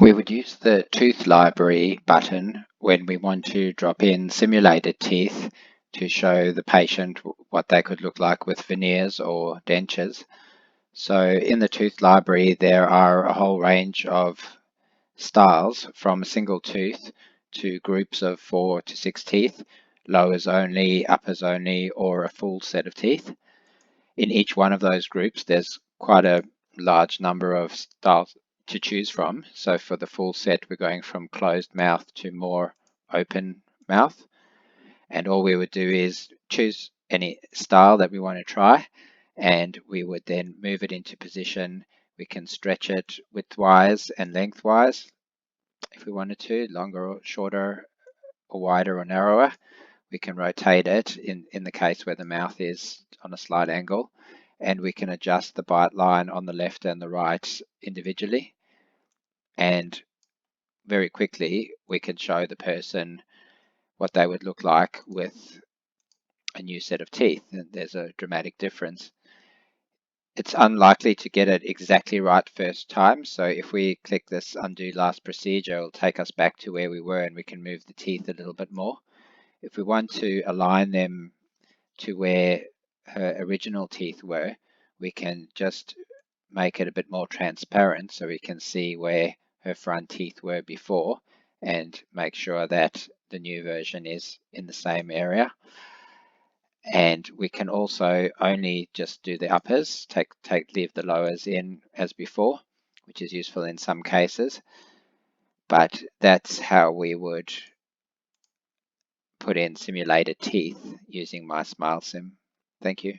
We would use the tooth library button when we want to drop in simulated teeth to show the patient what they could look like with veneers or dentures. So in the tooth library, there are a whole range of styles from a single tooth to groups of 4 to 6 teeth, lowers only, uppers only, or a full set of teeth. In each one of those groups, there's quite a large number of styles to choose from. So for the full set, we're going from closed mouth to more open mouth. And all we would do is choose any style that we want to try, and we would then move it into position. We can stretch it widthwise and lengthwise if we wanted to, longer or shorter or wider or narrower. We can rotate it in the case where the mouth is on a slight angle, and we can adjust the bite line on the left and the right individually. And very quickly, we can show the person what they would look like with a new set of teeth, and there's a dramatic difference. It's unlikely to get it exactly right first time, so if we click this undo last procedure, it'll take us back to where we were and we can move the teeth a little bit more. If we want to align them to where her original teeth were, we can just make it a bit more transparent so we can see where her front teeth were before and make sure that the new version is in the same area. And we can also only just do the uppers, leave the lowers in as before, which is useful in some cases. But that's how we would put in simulated teeth using MySmileSim. Thank you.